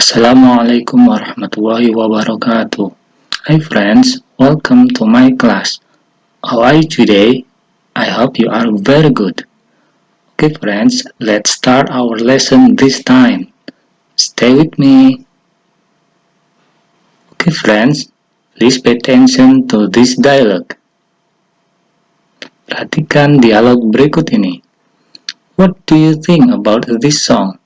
Assalamualaikum warahmatullahi wabarakatuh. Hi friends, welcome to my class. How are you today? I hope you are very good. Okay friends, let's start our lesson this time. Stay with me. Okay friends, please pay attention to this dialogue. Perhatikan dialog berikut ini. What do you think about this song?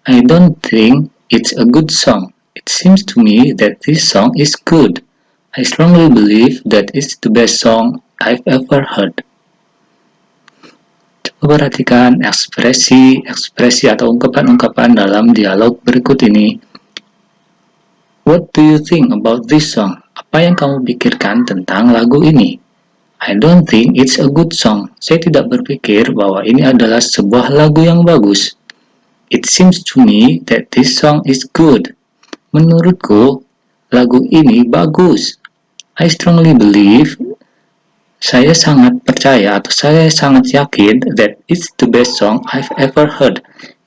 I don't think it's a good song. It seems to me that this song is good. I strongly believe that it's the best song I've ever heard. Coba perhatikan ekspresi atau ungkapan-ungkapan dalam dialog berikut ini. What do you think about this song? Apa yang kamu pikirkan tentang lagu ini? I don't think it's a good song. Saya tidak berpikir bahwa ini adalah sebuah lagu yang bagus. It seems to me that this song is good. Menurutku, lagu ini bagus. I strongly believe, saya sangat percaya atau saya sangat yakin that it's the best song I've ever heard.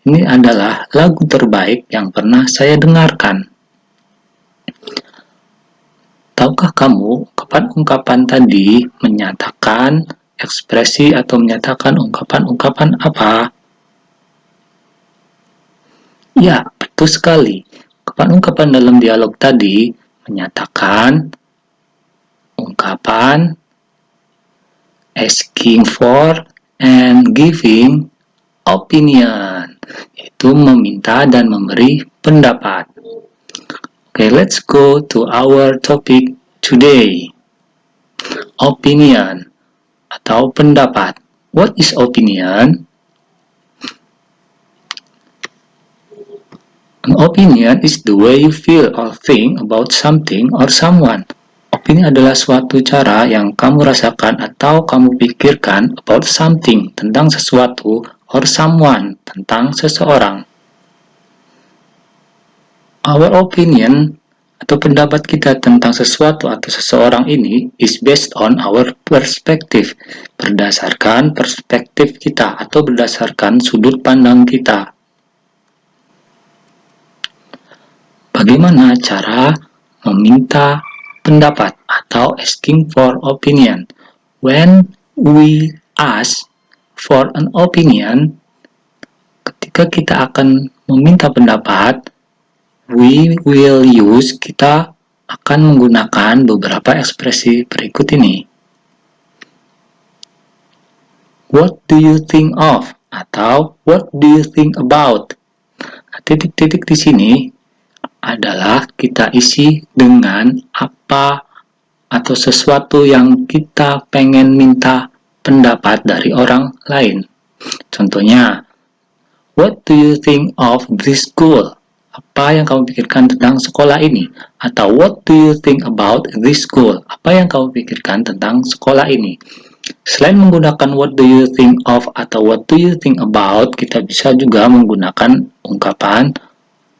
Ini adalah lagu terbaik yang pernah saya dengarkan. Tahukah kamu, ungkapan-ungkapan tadi menyatakan ekspresi atau menyatakan ungkapan-ungkapan apa? Ya, betul sekali. Ungkapan-ungkapan dalam dialog tadi menyatakan ungkapan asking for and giving opinion, yaitu meminta dan memberi pendapat. Okay, let's go to our topic today. Opinion atau pendapat. What is opinion? An opinion is the way you feel or think about something or someone. Opini adalah suatu cara yang kamu rasakan atau kamu pikirkan about something, tentang sesuatu, or someone, tentang seseorang. Our opinion atau pendapat kita tentang sesuatu atau seseorang ini is based on our perspective, berdasarkan perspektif kita atau berdasarkan sudut pandang kita. Bagaimana cara meminta pendapat atau asking for opinion? When we ask for an opinion, ketika kita akan meminta pendapat, kita akan menggunakan beberapa ekspresi berikut ini. What do you think of? Atau what do you think about? Titik-titik di sini adalah kita isi dengan apa atau sesuatu yang kita pengen minta pendapat dari orang lain. Contohnya, what do you think of this school? Apa yang kamu pikirkan tentang sekolah ini? Atau what do you think about this school? Apa yang kamu pikirkan tentang sekolah ini? Selain menggunakan what do you think of atau what do you think about, kita bisa juga menggunakan ungkapan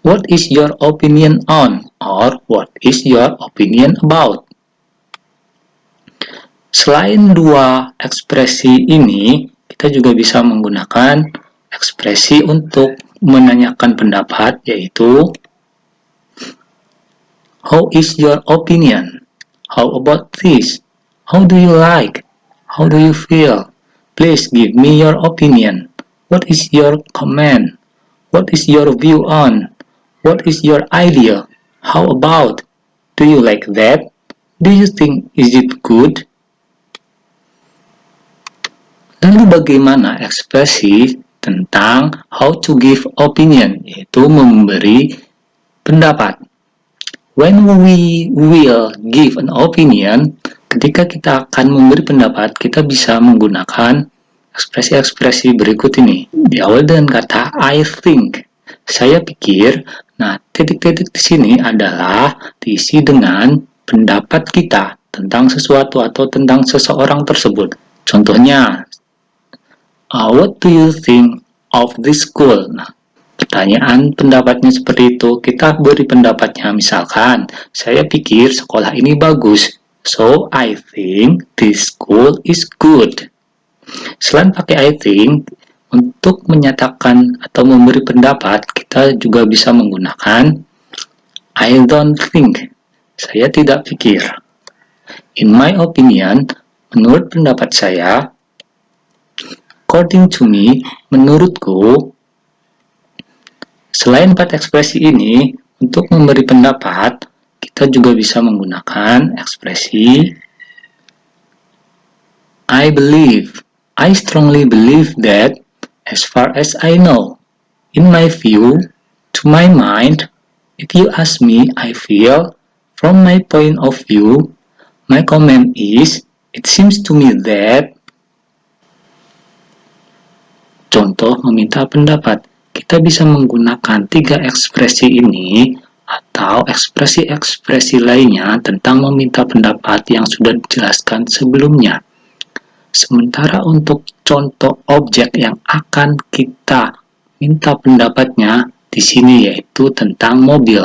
what is your opinion on? Or what is your opinion about? Selain dua ekspresi ini, kita juga bisa menggunakan ekspresi untuk menanyakan pendapat, yaitu how is your opinion? How about this? How do you like? How do you feel? Please give me your opinion. What is your comment? What is your view on? What is your idea? How about? Do you like that? Do you think is it good? Lalu bagaimana ekspresi tentang how to give opinion, yaitu memberi pendapat. When we will give an opinion, ketika kita akan memberi pendapat, kita bisa menggunakan ekspresi-ekspresi berikut ini. Diawali dengan kata I think, saya pikir. Nah, titik-titik di sini adalah diisi dengan pendapat kita tentang sesuatu atau tentang seseorang tersebut. Contohnya, what do you think of this school? Nah, pertanyaan pendapatnya seperti itu. Kita beri pendapatnya, misalkan, saya pikir sekolah ini bagus. So, I think this school is good. Selain pakai I think, untuk menyatakan atau memberi pendapat, kita juga bisa menggunakan I don't think. Saya tidak pikir. In my opinion, menurut pendapat saya. According to me, menurutku. Selain 4 ekspresi ini, untuk memberi pendapat, kita juga bisa menggunakan ekspresi I believe. I strongly believe that, as far as I know. In my view, to my mind, if you ask me, I feel, from my point of view, my comment is, it seems to me that. Contoh meminta pendapat. Kita bisa menggunakan 3 ekspresi ini atau ekspresi-ekspresi lainnya tentang meminta pendapat yang sudah dijelaskan sebelumnya. Sementara untuk contoh objek yang akan kita minta pendapatnya di sini yaitu tentang mobil.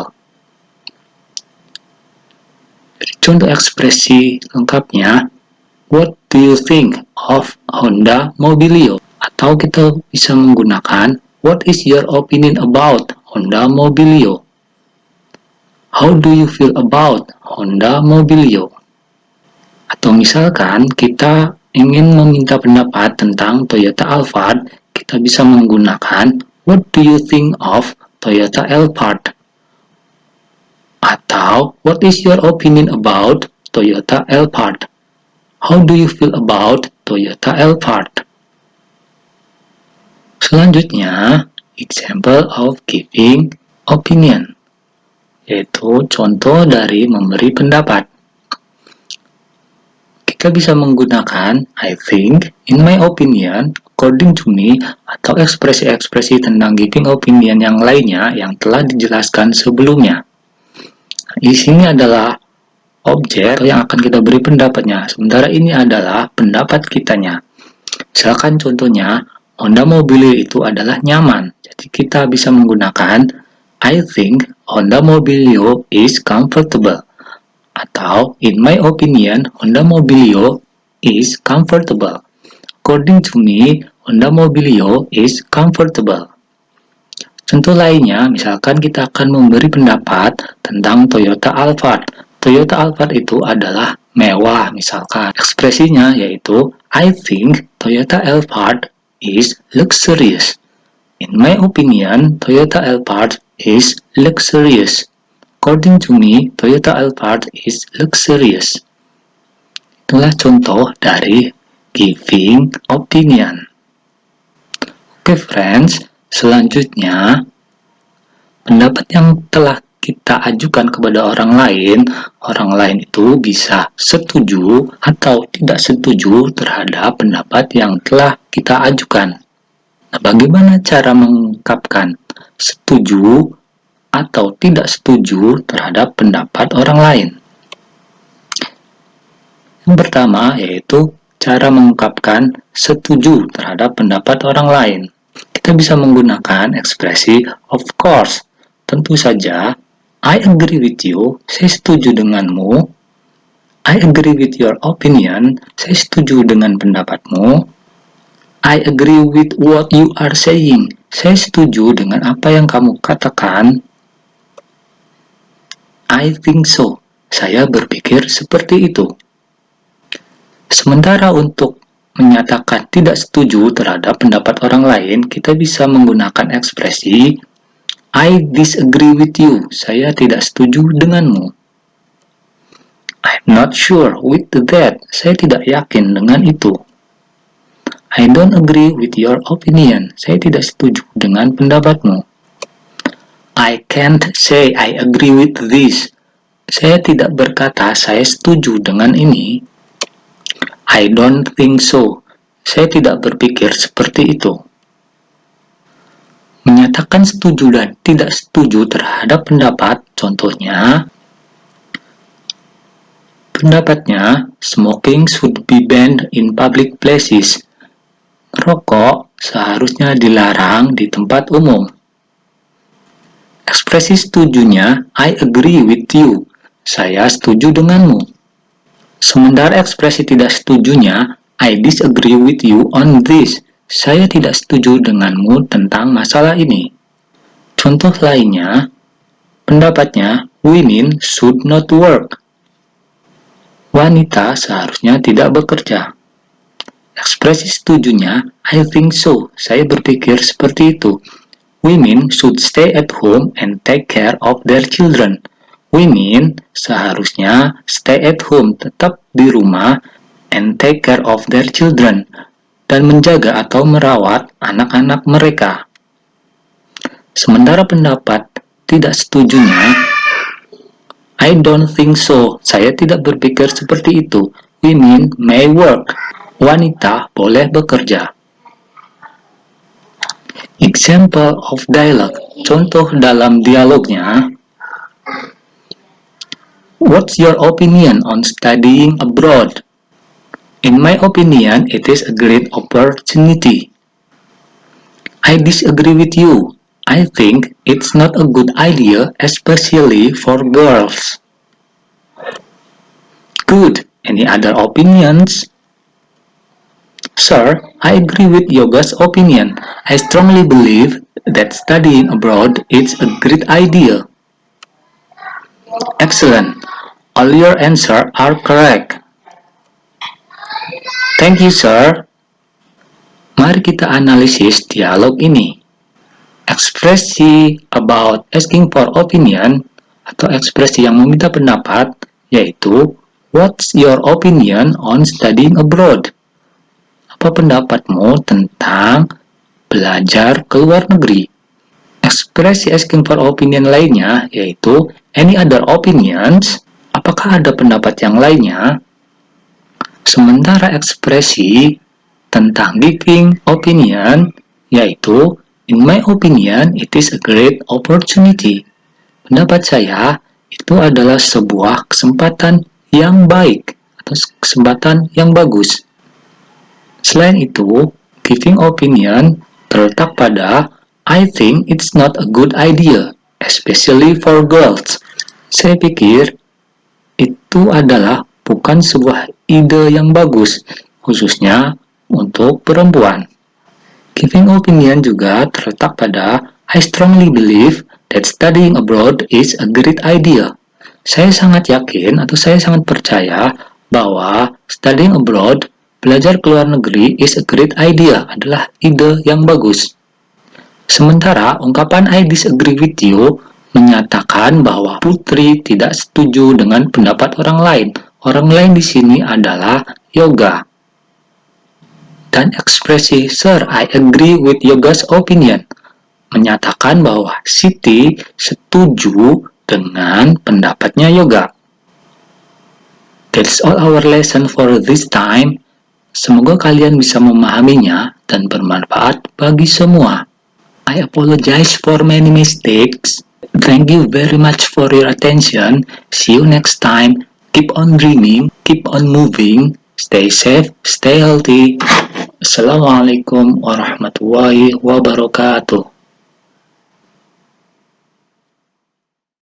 Contoh ekspresi lengkapnya, what do you think of Honda Mobilio? Atau kita bisa menggunakan, what is your opinion about Honda Mobilio? How do you feel about Honda Mobilio? Atau misalkan kita ingin meminta pendapat tentang Toyota Alphard, kita bisa menggunakan, what do you think of Toyota Alphard? Atau, what is your opinion about Toyota Alphard? How do you feel about Toyota Alphard? Selanjutnya, example of giving opinion, yaitu contoh dari memberi pendapat. Kita bisa menggunakan I think, in my opinion, according to me, atau ekspresi-ekspresi tentang giving opinion yang lainnya yang telah dijelaskan sebelumnya. Di sini adalah objek yang akan kita beri pendapatnya, sementara ini adalah pendapat kitanya. Misalkan contohnya, Honda Mobilio itu adalah nyaman, jadi kita bisa menggunakan I think Honda Mobilio is comfortable. Atau, in my opinion, Honda Mobilio is comfortable. According to me, Honda Mobilio is comfortable. Contoh lainnya, misalkan kita akan memberi pendapat tentang Toyota Alphard. Toyota Alphard itu adalah mewah, misalkan. Ekspresinya yaitu, I think Toyota Alphard is luxurious. In my opinion, Toyota Alphard is luxurious. According to me, Toyota Alphard is luxurious. Itulah contoh dari giving opinion. Oke friends, selanjutnya pendapat yang telah kita ajukan kepada orang lain itu bisa setuju atau tidak setuju terhadap pendapat yang telah kita ajukan. Nah, bagaimana cara mengungkapkan setuju atau tidak setuju terhadap pendapat orang lain? Yang pertama yaitu cara mengungkapkan setuju terhadap pendapat orang lain. Kita bisa menggunakan ekspresi of course, tentu saja. I agree with you, saya setuju denganmu. I agree with your opinion, saya setuju dengan pendapatmu. I agree with what you are saying, saya setuju dengan apa yang kamu katakan. I think so, saya berpikir seperti itu. Sementara untuk menyatakan tidak setuju terhadap pendapat orang lain, kita bisa menggunakan ekspresi I disagree with you, saya tidak setuju denganmu. I'm not sure with that, saya tidak yakin dengan itu. I don't agree with your opinion, saya tidak setuju dengan pendapatmu. I can't say I agree with this, saya tidak berkata saya setuju dengan ini. I don't think so, saya tidak berpikir seperti itu. Menyatakan setuju dan tidak setuju terhadap pendapat, contohnya, pendapatnya, smoking should be banned in public places. Merokok seharusnya dilarang di tempat umum. Ekspresi setujunya, I agree with you, saya setuju denganmu. Sementara ekspresi tidak setujunya, I disagree with you on this, saya tidak setuju denganmu tentang masalah ini. Contoh lainnya, pendapatnya, Women should not work. Wanita seharusnya tidak bekerja. Ekspresi setujunya, I think so. Saya berpikir seperti itu. Women should stay at home and take care of their children. Women seharusnya stay at home, tetap di rumah, and take care of their children, dan menjaga atau merawat anak-anak mereka. Sementara pendapat tidak setujunya, I don't think so. Saya tidak berpikir seperti itu. Women may work. Wanita boleh bekerja. Example of dialogue. Contoh dalam dialognya. What's your opinion on studying abroad? In my opinion, it is a great opportunity. I disagree with you. I think it's not a good idea, especially for girls. Good. Any other opinions? Sir, I agree with Yoga's opinion. I strongly believe that studying abroad is a great idea. Excellent. All your answers are correct. Thank you, sir. Mari kita analisis dialog ini. Ekspresi about asking for opinion atau ekspresi yang meminta pendapat yaitu what's your opinion on studying abroad? Apa pendapatmu tentang belajar ke luar negeri? Ekspresi asking for opinion lainnya yaitu any other opinions? Apakah ada pendapat yang lainnya? Sementara ekspresi tentang giving opinion yaitu in my opinion it is a great opportunity. Pendapat saya itu adalah sebuah kesempatan yang baik atau kesempatan yang bagus. Selain itu, giving opinion terletak pada I think it's not a good idea, especially for girls. Saya pikir itu adalah bukan sebuah ide yang bagus, khususnya untuk perempuan. Giving opinion juga terletak pada I strongly believe that studying abroad is a great idea. Saya sangat yakin atau saya sangat percaya bahwa studying abroad, belajar ke luar negeri is a great idea, adalah ide yang bagus. Sementara ungkapan I disagree with you menyatakan bahwa Putri tidak setuju dengan pendapat orang lain. Orang lain di sini adalah Yoga. Dan ekspresi Sir, I agree with Yoga's opinion menyatakan bahwa Siti setuju dengan pendapatnya Yoga. That's all our lesson for this time. Semoga kalian bisa memahaminya dan bermanfaat bagi semua. I apologize for many mistakes. Thank you very much for your attention. See you next time. Keep on dreaming, keep on moving, stay safe, stay healthy. Assalamualaikum warahmatullahi wabarakatuh.